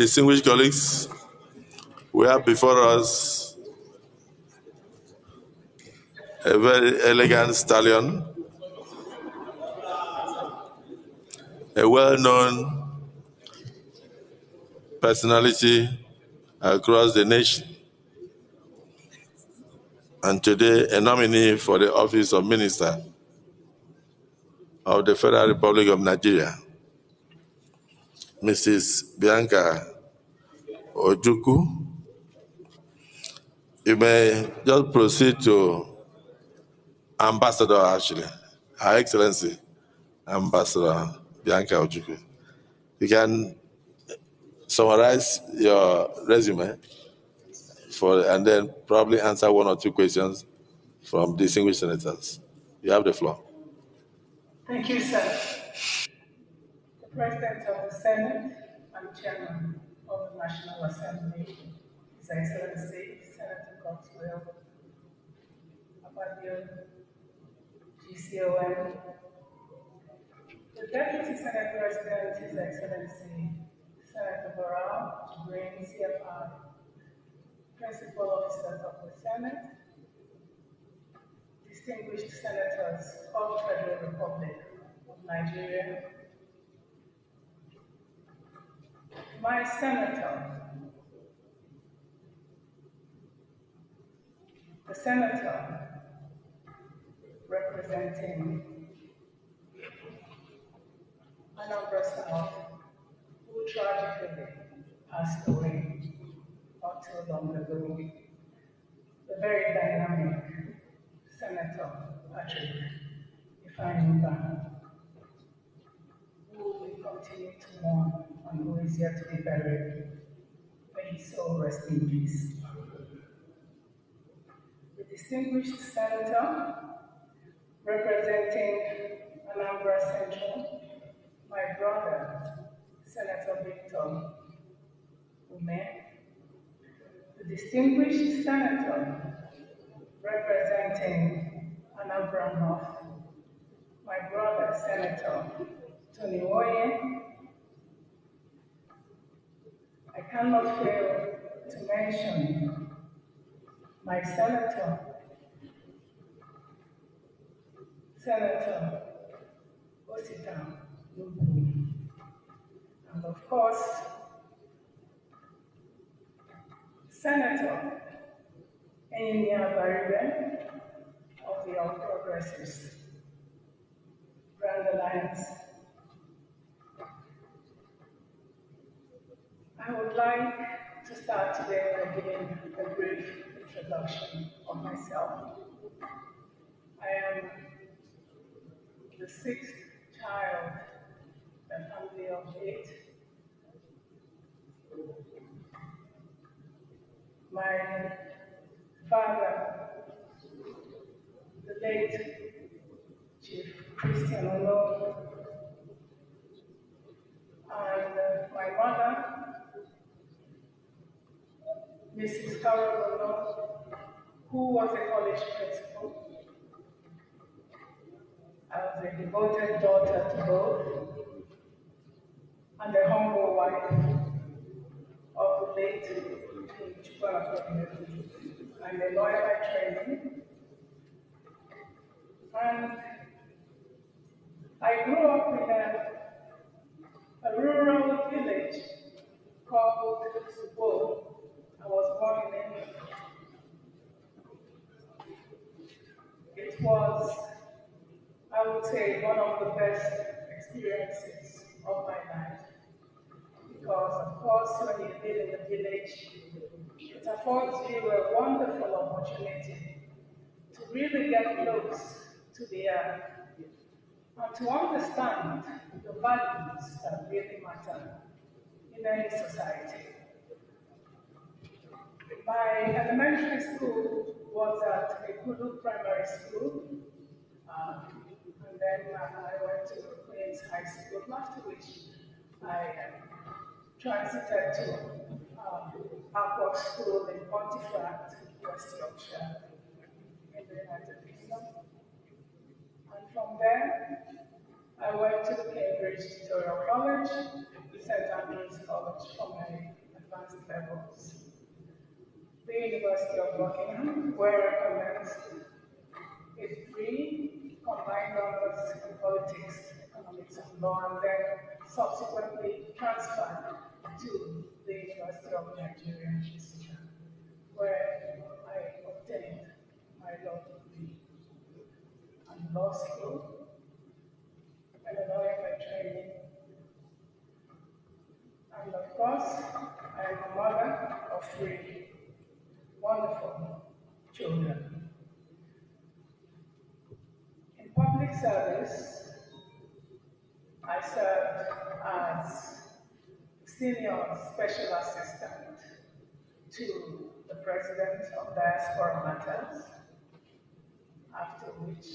Distinguished colleagues, we have before us a very elegant stallion, a well-known personality across the nation, and today a nominee for the office of Minister of the Federal Republic of Nigeria, Mrs. Bianca Ojukwu. You may just proceed to Ambassador, actually, Her Excellency, Ambassador Bianca Ojukwu. You can summarize your resume and then probably answer one or two questions from distinguished senators. You have the floor. Thank you, sir. The President of the Senate and Chairman of the National Assembly, His Excellency Senator Godswill Abaribe, GCOM, the Deputy Senate President, His Excellency Senator Barral, Green CFR, Principal Officers of the Senate, distinguished senators of the Federal Republic of Nigeria, my senator, the senator representing Anambra South, who tragically passed away not too long ago, the very dynamic Senator Patrick Ifeanyi, who we continue to mourn and who is yet to be buried. May his soul rest in peace. The distinguished senator representing Anambra Central, my brother, Senator Victor Umeh. The distinguished senator representing Anambra North, my brother, Senator Tony Oye. I cannot fail to mention my senator, Senator Osita Nubu, and of course, Senator Enyinnaya Abaribe of the All Progressives Grand Alliance. I would like to start today by giving a brief introduction of myself. I am the sixth child in a family of 8. My father, the late Chief Christian Ono, and my mother, Mrs. Carol Ono, who was a college principal. I was a devoted daughter to both, and a humble wife of the late Chukwuemeka Odumegwu. I'm a lawyer by training, and I grew up in a rural village called Subo. I was born in England. It was, I would say, one of the best experiences of my life. Because, of course, when you live in the village, it affords you a wonderful opportunity to really get close to the earth and to understand the values that really matter in any society. My elementary school was at Ekudu Primary School, and then I went to Queen's High School, after which I transited to Upward School in Pontefract, West Yorkshire, in the United Kingdom. And from there, I went to Cambridge Ministerial College, St. Andrew's College for my advanced levels, the University of Buckingham, where I commenced a degree combined honors in politics, economics, and law, and then subsequently transferred to the University of Nigeria, where I obtained my law degree and law school, and a lawyer by training. And of course, I am a mother of 3 wonderful children. In public service, I served as senior special assistant to the President of Diaspora Matters, after which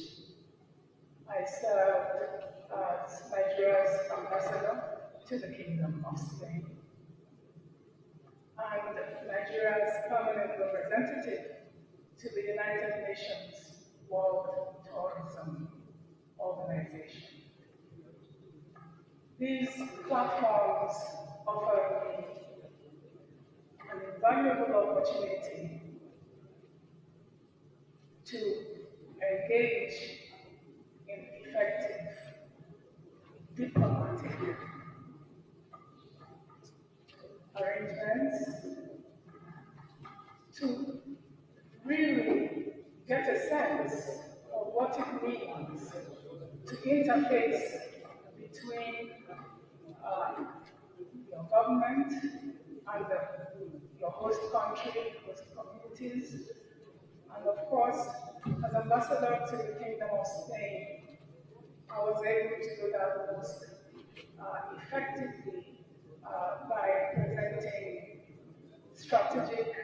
I served as Nigeria's ambassador to the Kingdom of Spain and Nigeria's permanent representative to the United Nations World Tourism Organization. These platforms offer me an invaluable opportunity to engage in effective diplomatic arrangements, to really get a sense of what it means to interface between your government and your host country, host communities, and of course, as ambassador to the Kingdom of Spain, I was able to do that most effectively by presenting strategic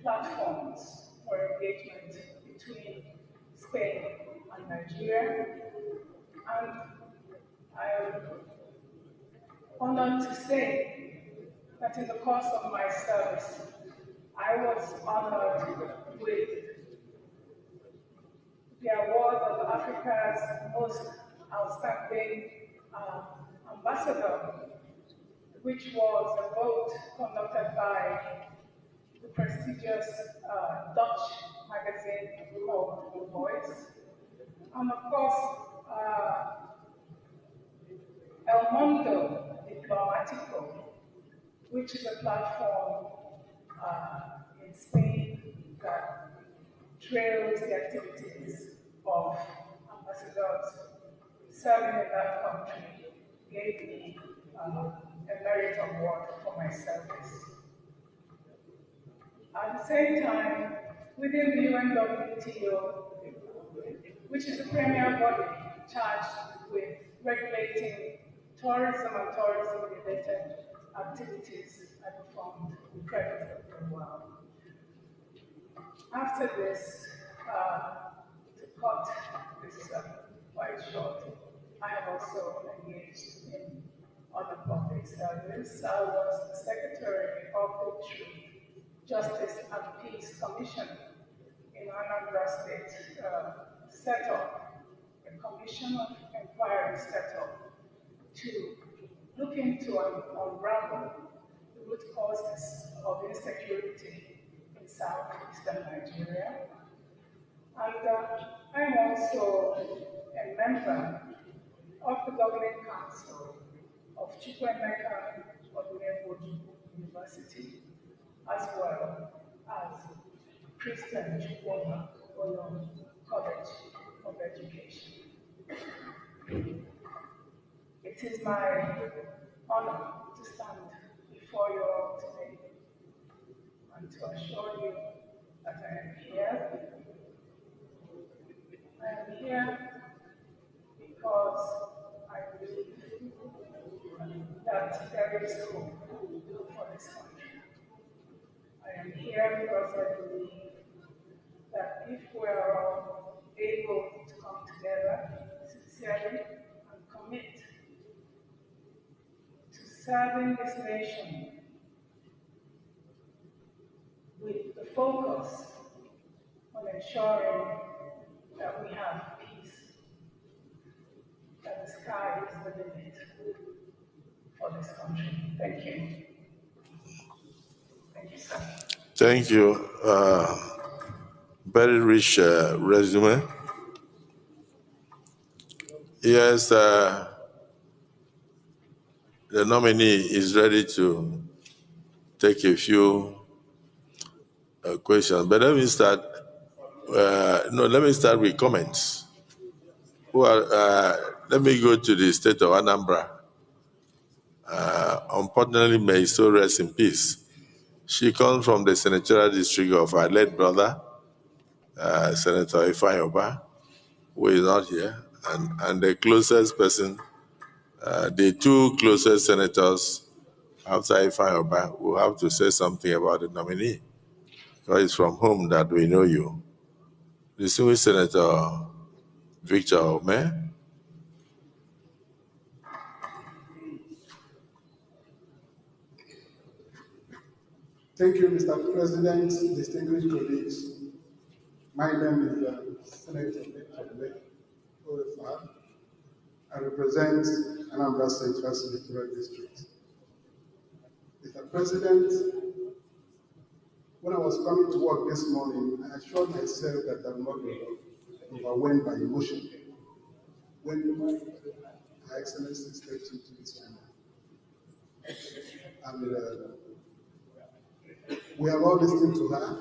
platforms for engagement between Spain and Nigeria. And I am honored to say that in the course of my service, I was honored with the award of Africa's most outstanding ambassador, which was a vote conducted by the prestigious Dutch magazine called The Voice. And of course, El Mundo Diplomático, which is a platform in Spain that trails the activities of ambassadors serving in that country, gave me a merit award for my service. At the same time, within the UNWTO, which is the premier body charged with regulating tourism and tourism-related activities, I performed incredibly well. After this, to cut this quite short, I have also engaged in other public service. I was the Secretary of the Justice and Peace Commission in Anambra State, set up a commission of inquiry set up to look into and unravel the root causes of insecurity in southeastern Nigeria. And I'm also a member of the Governing Council of Chukwuemeka Odumegwu Ojukwu University, as well as Christian Chukwuemeka Odumegwu College of Education. It is my honor to stand before you all today and to assure you that I am here. I am here because I believe that there is hope for this country. I am here because I believe that if we are all able to come together sincerely and commit to serving this nation with the focus on ensuring that we have peace, that the sky is the limit for this country. Thank you. Thank you, sir. Thank you. Very rich resume. Yes, the nominee is ready to take a few questions, but let me start. Let me start with comments. Let me go to the state of Anambra. Unfortunately, may his soul rest in peace. She comes from the senatorial district of our late brother, Senator Ifeanyi Oba, who is not here, and the closest person, the two closest senators after Ifeanyi Oba will have to say something about the nominee, because it's from whom that we know you. Distinguished Senator Victor Umeh. Thank you, Mr. President, distinguished colleagues. My name is Senator Victor Umeh Ojukwu. I represent Anambra State First Senatorial District. Mr. President, when I was coming to work this morning, I assured myself that I will not be overwhelmed by emotion when Her Excellency stepped into this chamber. And we have all listened to her.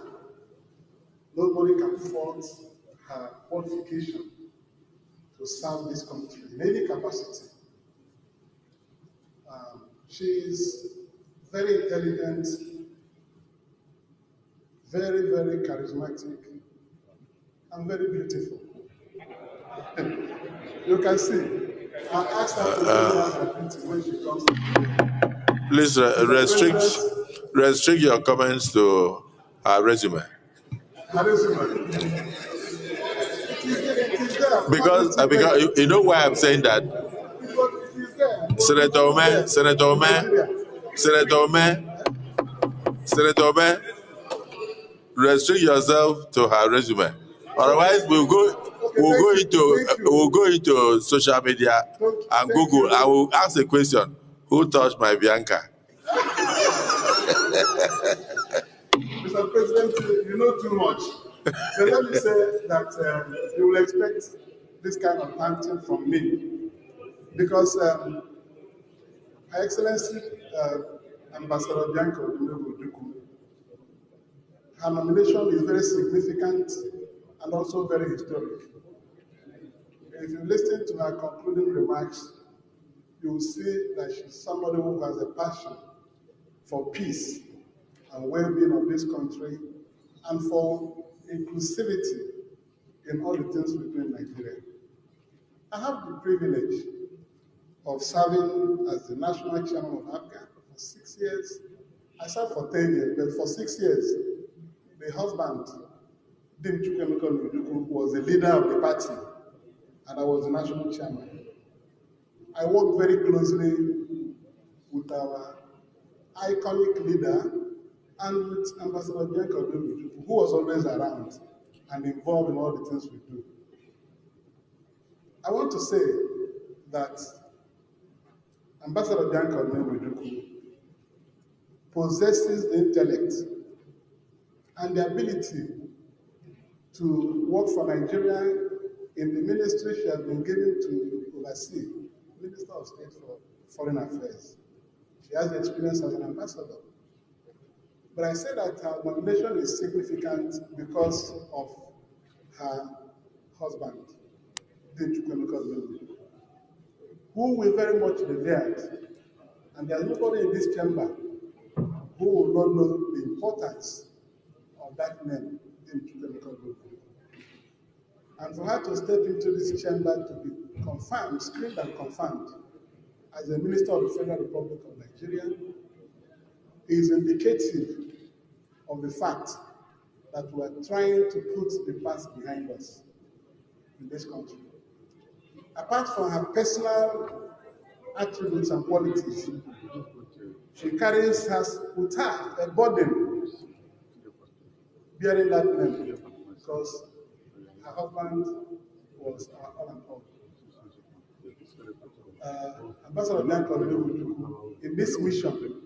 Nobody can fault her qualification to serve this country in any capacity. She is very intelligent, very, very charismatic, and very beautiful. You can see. I asked her to tell me her beauty when she comes to me. Please restrict your comments to her resume. Her resume. It is there. Because you know why I'm saying that? Because it is there. Senator Umeh, restrict yourself to her resume. Otherwise, we'll go into social media and Google. I will ask a question: who touched my Bianca? Mr. President, you know too much. But let me say that you will expect this kind of acting from me. Because Her Excellency Ambassador Bianca Odumegwu Ojukwu, her nomination is very significant and also very historic. If you listen to her concluding remarks, you will see that she's somebody who has a passion for peace and well-being of this country and for inclusivity in all the things we do in Nigeria. I have the privilege of serving as the national chairman of APGA for 6 years. I served for 10 years, but for 6 years, the husband, Chukwuemeka Odumegwu, was the leader of the party, and I was the national chairman. I worked very closely with our iconic leader and with Ambassador Bianca Odumegwu Ojukwu, who was always around and involved in all the things we do. I want to say that Ambassador Bianca Odumegwu Ojukwu possesses the intellect and the ability to work for Nigeria in the ministry she has been given to oversee, Minister of State for Foreign Affairs. She has the experience as an ambassador. But I say that her nomination is significant because of her husband, Chukwuemeka Odumegwu Ojukwu, who we very much revered. And there's nobody in this chamber who will not know the importance of that name, Chukwuemeka Odumegwu Ojukwu. And for her to step into this chamber to be confirmed, screened and confirmed as a Minister of the Federal Republic of Nigeria is indicative of the fact that we are trying to put the past behind us in this country. Apart from her personal attributes and qualities, she carries with her a burden bearing that name because her husband was all and all. Ambassador Bianca Ojukwu, in this mission,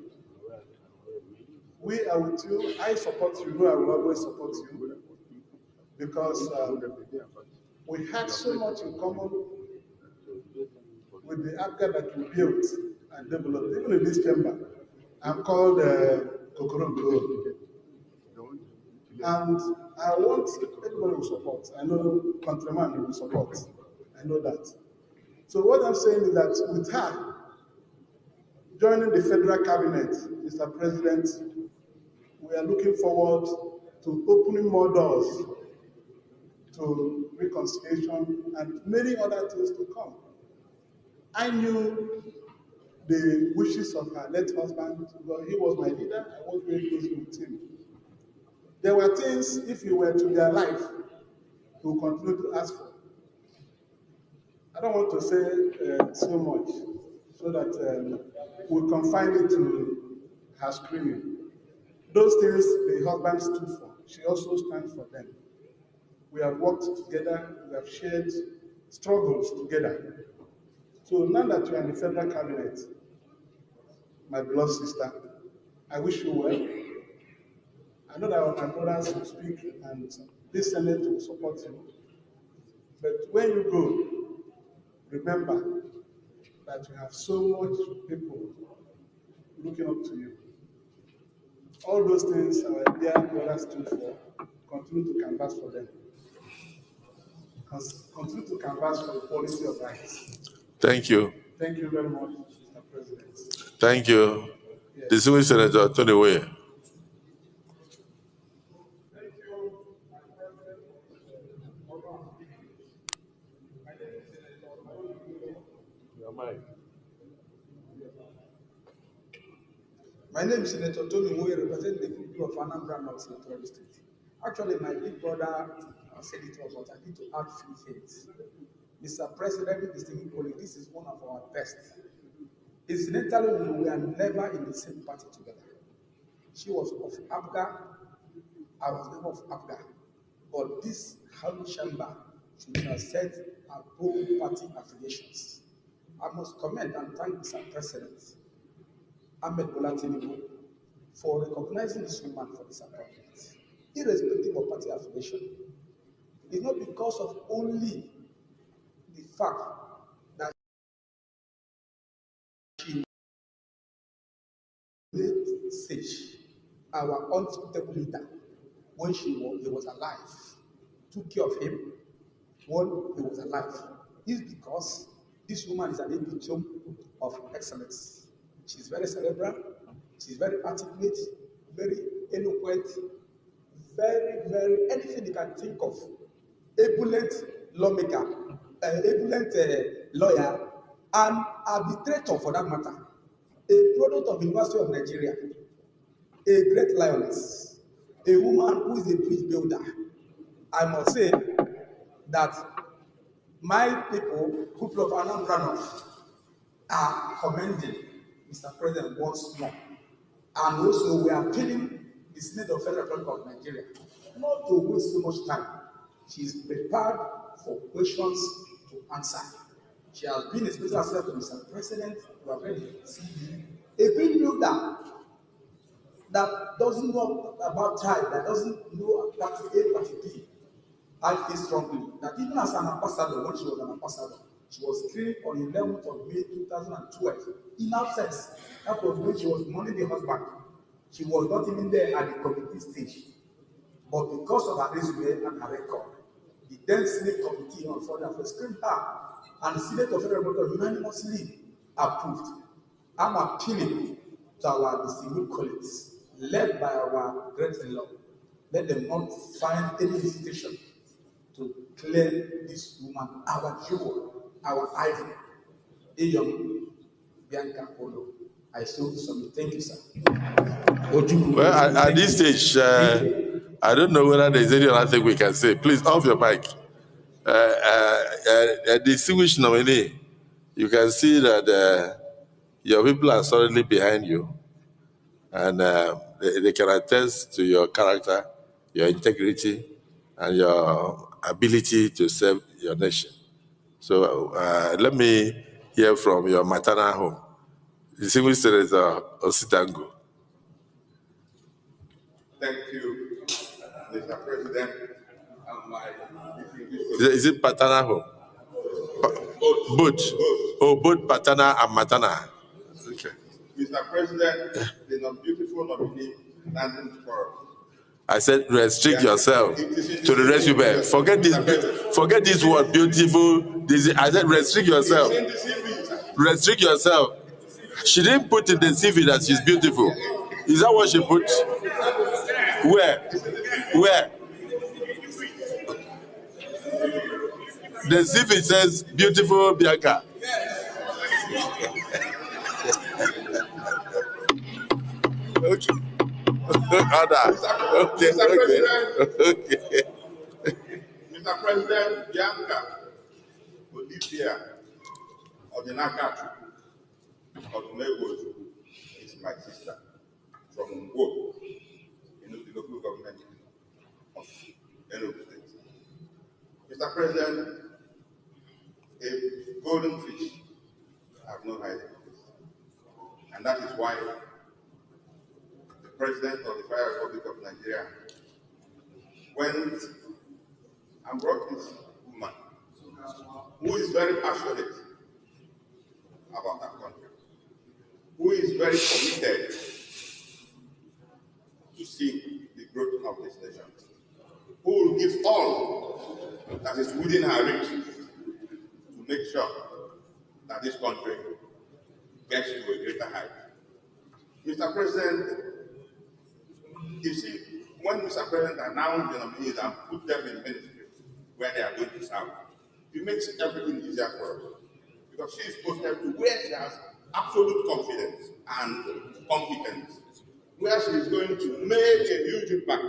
we are with you. I support you. I will always support you because we had so much in common with the Africa that we built and developed. Even in this chamber, I'm called Kokoronko. And I want everybody to support. I know countryman will support. I know that. So what I'm saying is that with her joining the federal cabinet, Mr. President, we are looking forward to opening more doors to reconciliation and many other things to come. I knew the wishes of her late husband, because he was my leader. I worked very closely with him. There were things, if you were to be alive, he will continue to ask for. I don't want to say so much, so that we'll confine it to her screaming. Those things the husband stood for, she also stands for them. We have worked together, we have shared struggles together. So now that you are in the federal cabinet, my beloved sister, I wish you well. I know that my brothers will speak and this Senate will support you. But when you go, remember that you have so much people looking up to you. All those things our dear brothers stood for, continue to canvass for them. Continue to canvass for the quality of rights. Thank you. Thank you very much, Mr. President. Thank you. Yes. Distinguished Senator Tony Way. My name is Senator Tony Umeh, representing the people of Anambra North Senatorial District. Actually, my big brother said it was, but I need to add few things. Mr. President, distinguished colleague, this is one of our best. Incidentally, we were never in the same party together. She was of APGA, I was never of APGA. But this House chamber should have said our both party affiliations. I must commend and thank Mr. President Ahmed Bola Tinubu for recognizing this woman for this appointment, irrespective of party affiliation. It's not because of only the fact that she late stage, our undisputable leader, when he was alive, took care of him when he was alive. It's because this woman is an epitome of excellence. She's very cerebral, she's very articulate, very eloquent, very, anything you can think of. Ebullient lawmaker, ebullient lawyer, and arbitrator for that matter. A product of the University of Nigeria, a great lioness, a woman who is a bridge builder. I must say that my people of Anambra North, are commending Mr. President once more. And also we are telling the Senate of Federal Republic of Nigeria not to waste so much time. She is prepared for questions to answer. She has been a special assistant to Mr. President. We have ready to see a big builder that doesn't know about tribe, that doesn't know party A, party B. I feel strongly that even as an ambassador, when she was an ambassador, she was killed on 11th of May 2012 in absence. That was when she was mourning the husband. She was not even there at the committee stage. But because of her resume and her record, the then Senate Committee on Foreign Affairs screened her, and the Senate of Federal Republic unanimously approved. I'm appealing to our distinguished colleagues, led by our great-in-law. Let them not find any hesitation to claim this woman, our jewel, our ivory. Young Bianca Ojukwu. I so submit. Thank you, sir. Well, at this stage, I don't know whether there's any other thing we can say. Please, off your mic. A distinguished nominee, you can see that your people are solidly behind you, and they can attest to your character, your integrity, and your ability to serve your nation. So let me hear from your maternal home. Distinguished Senator Ositango. Thank you, Mr. President. Is it paternal home? Both. Oh, both paternal and maternal. Okay. Mr. President, the beautiful nominee standing for. I said, restrict yourself to the rest of you. Forget this word, beautiful. I said, restrict yourself. Restrict yourself. She didn't put in the CV that she's beautiful. Is that what she put? Where? Where? The CV says, beautiful Bianca. Okay. Okay. Mr. President, Bianca Odumegwu Ojukwu is my sister from Ngwo, in the local government of Enugu State. Mr. President, a golden fish have no hiding place, and that is why the President of the Federal Republic of Nigeria went and brought this woman who is very passionate about our country, who is very committed to see the growth of this nation, who will give all that is within her reach to make sure that this country gets to a greater height. Mr. President, you see, when Mr. President announced the nominees and put them in ministry where they are going to serve, it makes everything easier for us. Because she is posted to where she has absolute confidence and competence, where she is going to make a huge impact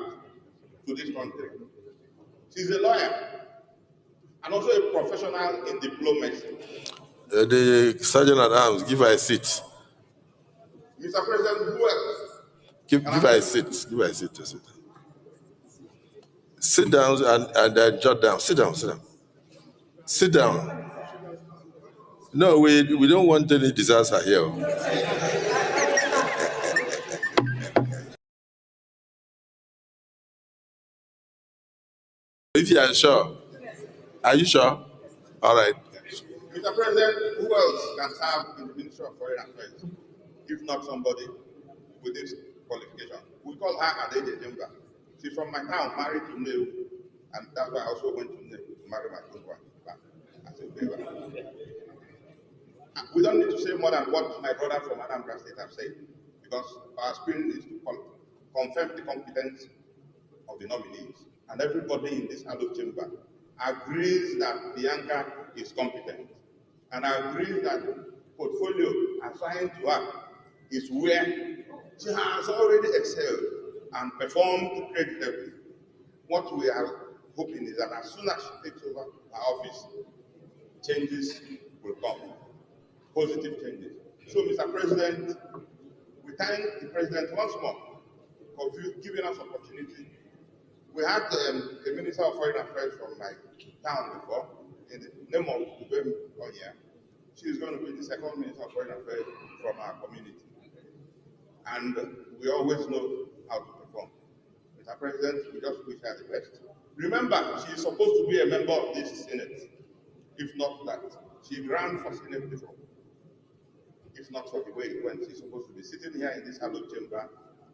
to this country. She's a lawyer and also a professional in diplomacy. The Sergeant at Arms, give her a seat. Mr. President, who else? Give her a seat. Give her a seat. Sit down and jot down. Sit down. Sit down. No, we don't want any disaster here. If you are sure. Are you sure? All right. Mr. President, who else can serve in the Ministry of Foreign Affairs, if not somebody with this qualification? We call her Adede Jemba. She's from my town, married to Neu, and that's why I also went to Neu to marry my husband. We don't need to say more than what my brother from Anambra State have said, because our spirit is to confirm the competence of the nominees. And everybody in this hallowed chamber agrees that Bianca is competent, and agrees that the portfolio assigned to her is where she has already excelled and performed creditably. What we are hoping is that as soon as she takes over her office, changes will come, positive changes. So, Mr. President, we thank the President once more for giving us opportunity. We had a Minister of Foreign Affairs from my town before, in the name of Chukwuemeka Odumegwu. She is going to be the second Minister of Foreign Affairs from our community. And we always know how to perform. Mr. President, we just wish her the best. Remember, she is supposed to be a member of this Senate. If not that, she ran for Senate before. If not for the way it went, she's supposed to be sitting here in this hallowed chamber,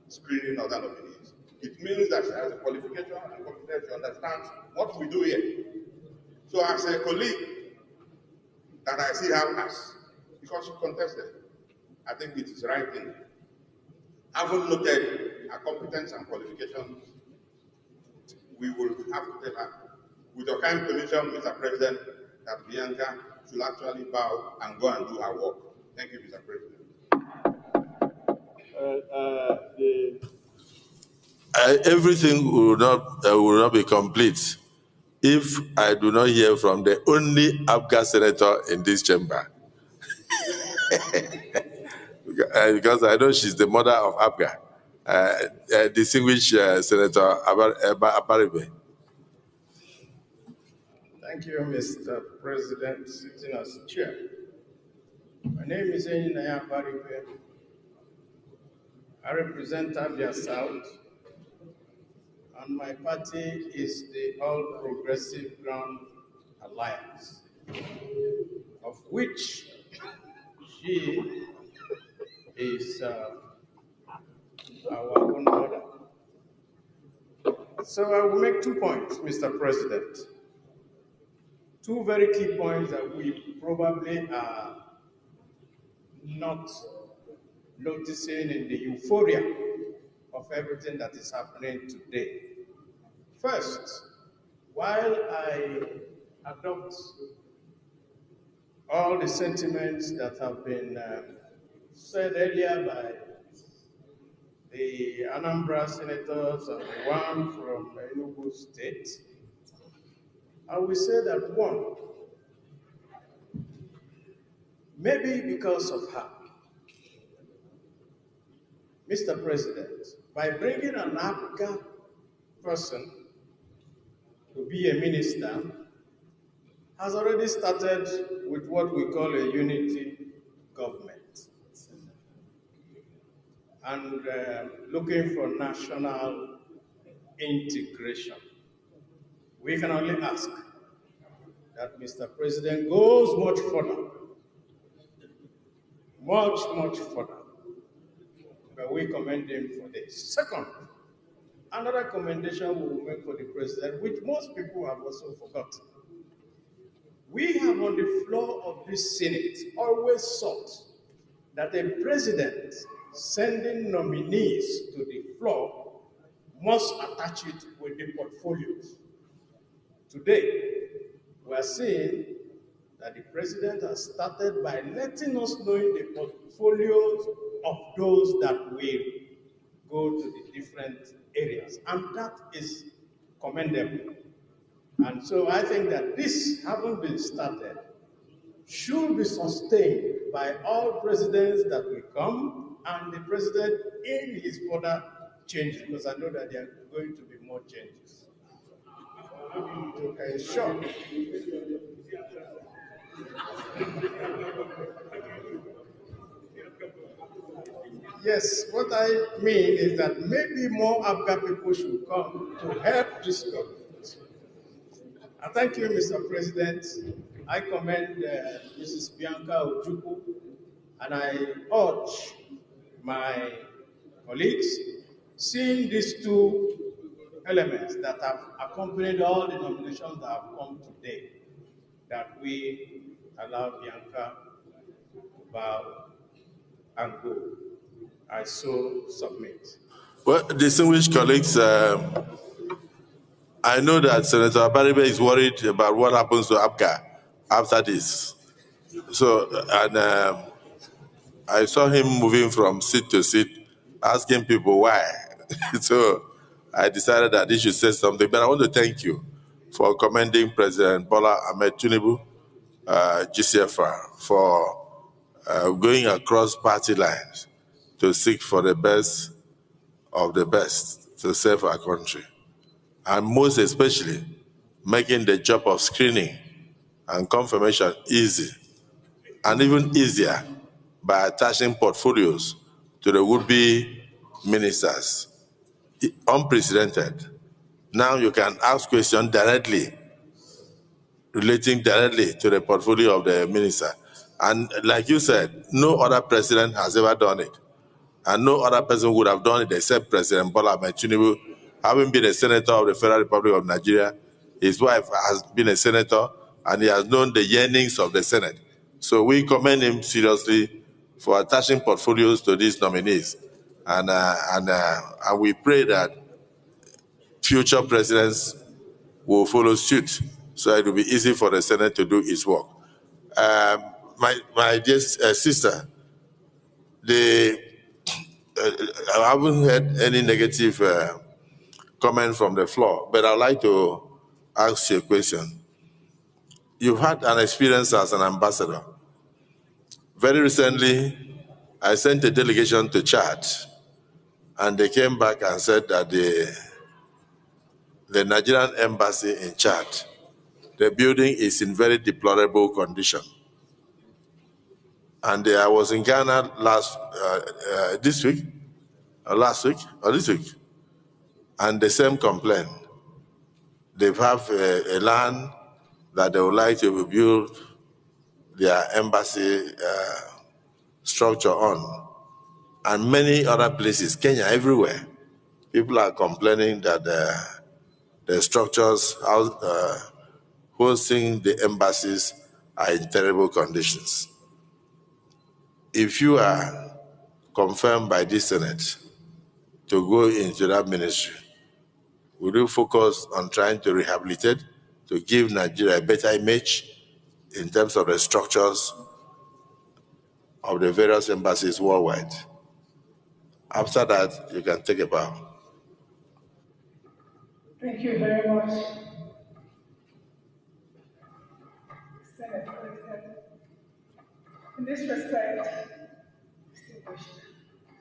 screening other nominees. It means that she has a qualification and competence to understand what we do here. So as a colleague that I see her as, because she contested, I think it is the right thing. Having noted her competence and qualifications, we will have to tell her, with your kind permission, Mr. President, that Bianca should actually bow and go and do her work. Thank you, Mr. President. Everything will not be complete if I do not hear from the only APGA senator in this chamber. Because I know she's the mother of APGA, distinguished Senator Abaribe. Thank you, Mr. President, sitting as chair. My name is Enyinnaya Abaribe. I represent Abia South, and my party is the All Progressive Ground Alliance, of which she is our own mother. So I will make 2 points, Mr. President. 2 very key points that we probably are not noticing in the euphoria of everything that is happening today. First, while I adopt all the sentiments that have been said earlier by the Anambra senators and the one from Enugu State, I will say that one, maybe because of her, Mr. President, by bringing an African person to be a minister, has already started with what we call a unity government and looking for national integration. We can only ask that Mr. President goes much further, much further. But we commend him for this. Second, another commendation we will make for the president, which most people have also forgotten. We have on the floor of this Senate always sought that a president sending nominees to the floor must attach it with the portfolios. Today, we are seeing that the president has started by letting us know the portfolios of those that will go to the different areas, and that is commendable. And so I think that this, having been started, should be sustained by all presidents that will come and the president in his further changes, because I know that there are going to be more changes. To ensure yes, what I mean is that maybe more Abga people should come to help this government. I thank you, Mr. President. I commend Mrs. Bianca Ojukwu, and I urge my colleagues, seeing these 2 elements that have accompanied all the nominations that have come today, that we allow Bianca to bow and go. I so submit. Well, distinguished colleagues, I know that Senator Abaribe is worried about what happens to APGA after this. So, and I saw him moving from seat to seat, asking people why. So, I decided that he should say something. But I want to thank you for commending President Bola Ahmed Tinubu, GCFR, for going across party lines to seek for the best of the best to save our country. And most especially, making the job of screening and confirmation easy, and even easier by attaching portfolios to the would-be ministers. Unprecedented. Now you can ask questions directly, relating directly to the portfolio of the minister. And like you said, no other president has ever done it. And no other person would have done it except President Bola Ahmed Tinubu, having been a senator of the Federal Republic of Nigeria. His wife has been a senator, and he has known the yearnings of the Senate. So we commend him seriously for attaching portfolios to these nominees. And we pray that future presidents will follow suit, so it will be easy for the Senate to do its work. My dear sister, I haven't heard any negative comment from the floor, but I'd like to ask you a question. You've had an experience as an ambassador. Very recently, I sent a delegation to Chad, and they came back and said that the Nigerian embassy in Chad, the building is in very deplorable condition. And I was in Ghana this week, or last week, or this week, and the same complaint. They have a land that they would like to build their embassy structure on, and many other places, Kenya, everywhere. People are complaining that the structures hosting the embassies are in terrible conditions. If you are confirmed by this Senate to go into that ministry, will you focus on trying to rehabilitate, to give Nigeria a better image in terms of the structures of the various embassies worldwide? After that, you can take a bow. Thank you very much, Senate President. In this respect, distinguished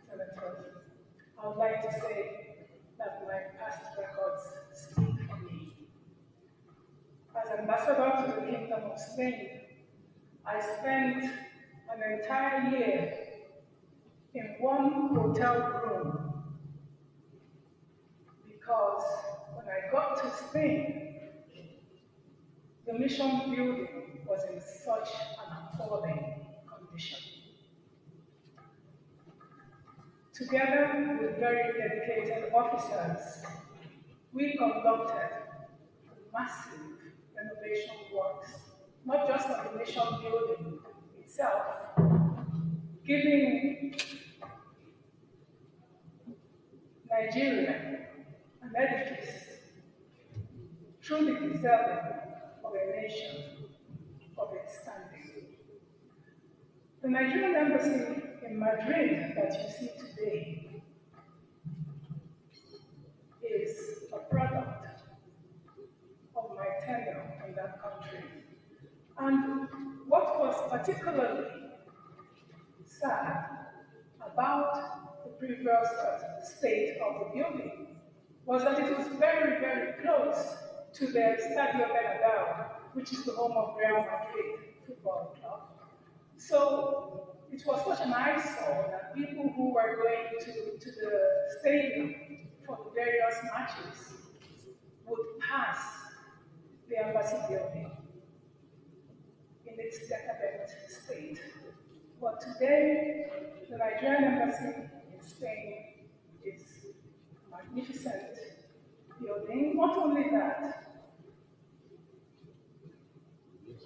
senators, I would like to say that my past records speak for me. As ambassador to the Kingdom of Spain, I spent an entire year in one hotel room because when I got to Spain, the mission building was in such an appalling condition. Together with very dedicated officers, we conducted massive renovation works, not just of the mission building itself, giving Nigeria an edifice truly deserving of a nation of its standing. The Nigerian embassy in Madrid that you see today is a product of my tenure in that country. And what was particularly sad about the previous state of the building was that it was very, very close to the Stadio Bernabeu, which is the home of Real Madrid Football Club. So it was such an eyesore that people who were going to the stadium for the various matches would pass the embassy building in its decadent state. But today, the Nigerian embassy in Spain is a magnificent building. Not only that,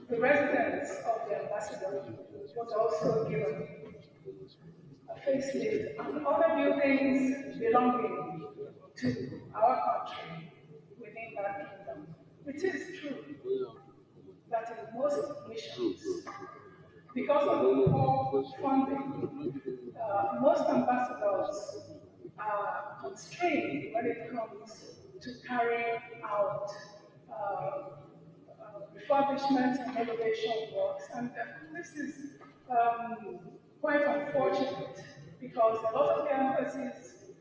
the residence of the ambassador was also given a facelift, and other buildings belonging to our country within that kingdom. It is true that in most missions, because of the poor funding, most ambassadors are constrained when it comes to carrying out refurbishment and renovation works. And this is quite unfortunate because a lot of the embassies